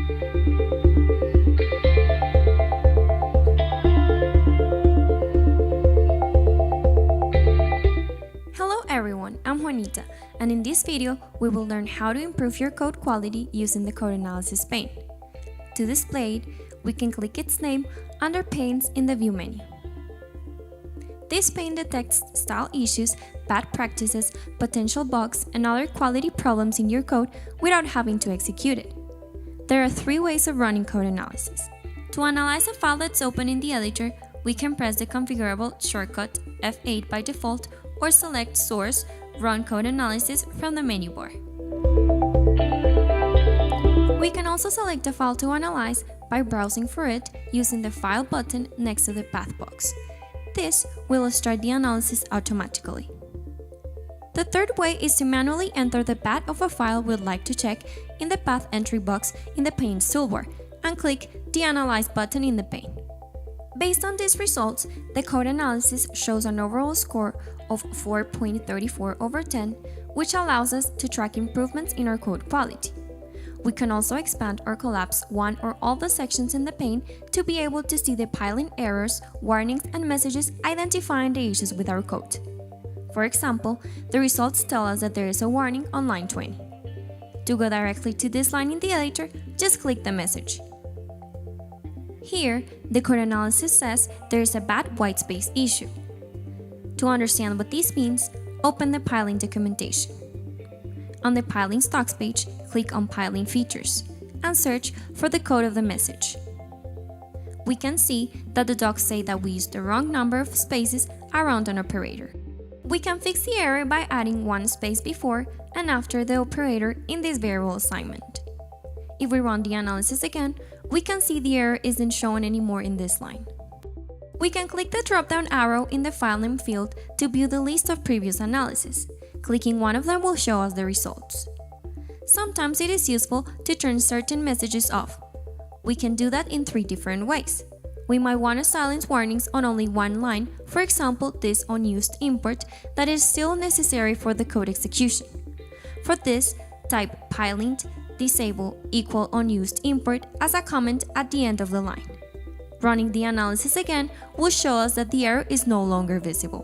Hello everyone, I'm Juanita, and in this video, we will learn how to improve your code quality using the Code Analysis pane. To display it, we can click its name under Panes in the View menu. This pane detects style issues, bad practices, potential bugs, and other quality problems in your code without having to execute it. There are 3 ways of running code analysis. To analyze a file that's open in the editor, we can press the configurable shortcut F8 by default or select Source, Run Code Analysis from the menu bar. We can also select a file to analyze by browsing for it using the File button next to the Path box. This will start the analysis automatically. The third way is to manually enter the path of a file we'd like to check in the Path entry box in the Panes toolbar and click the Analyze button in the pane. Based on these results, the code analysis shows an overall score of 4.34 over 10, which allows us to track improvements in our code quality. We can also expand or collapse one or all the sections in the pane to be able to see the piling errors, warnings, and messages identifying the issues with our code. For example, the results tell us that there is a warning on line 20. To go directly to this line in the editor, just click the message. Here, the code analysis says there is a bad whitespace issue. To understand what this means, open the piling documentation. On the piling stocks page, click on Piling Features and search for the code of the message. We can see that the docs say that we used the wrong number of spaces around an operator. We can fix the error by adding 1 space before and after the operator in this variable assignment. If we run the analysis again, we can see the error isn't shown anymore in this line. We can click the drop-down arrow in the file name field to view the list of previous analyses. Clicking one of them will show us the results. Sometimes it is useful to turn certain messages off. We can do that in 3 different ways. We might want to silence warnings on only one line, for example this unused import that is still necessary for the code execution. For this, type piling disable equal unused import as a comment at the end of the line. Running the analysis again will show us that the error is no longer visible.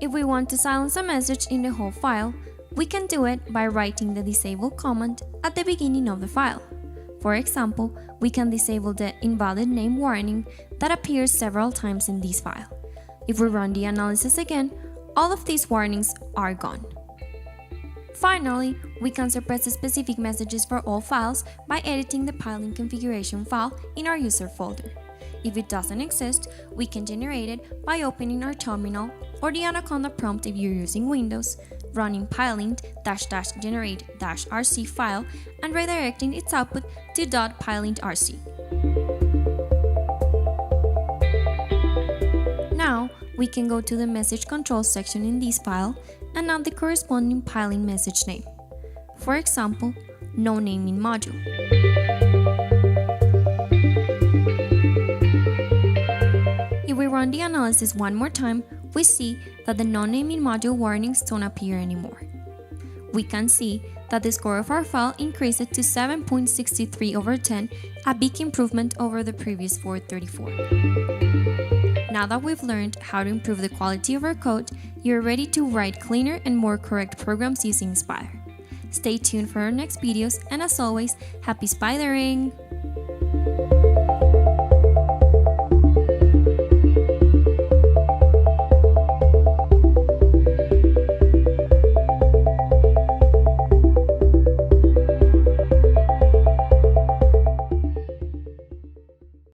If we want to silence a message in the whole file, we can do it by writing the disable comment at the beginning of the file. For example, we can disable the invalid name warning that appears several times in this file. If we run the analysis again, all of these warnings are gone. Finally, we can suppress the specific messages for all files by editing the piling configuration file in our user folder. If it doesn't exist, we can generate it by opening our terminal or the Anaconda prompt if you're using Windows, running piling --generate-rc file and redirecting its output to .pilingRC. Now, we can go to the message control section in this file and add the corresponding piling message name. For example, no naming module. If we run the analysis one more time, we see that the no naming module warnings don't appear anymore. We can see that the score of our file increased to 7.63 over 10, a big improvement over the previous 434. Now that we've learned how to improve the quality of our code, you're ready to write cleaner and more correct programs using Spyder. Stay tuned for our next videos, and as always, happy Spydering!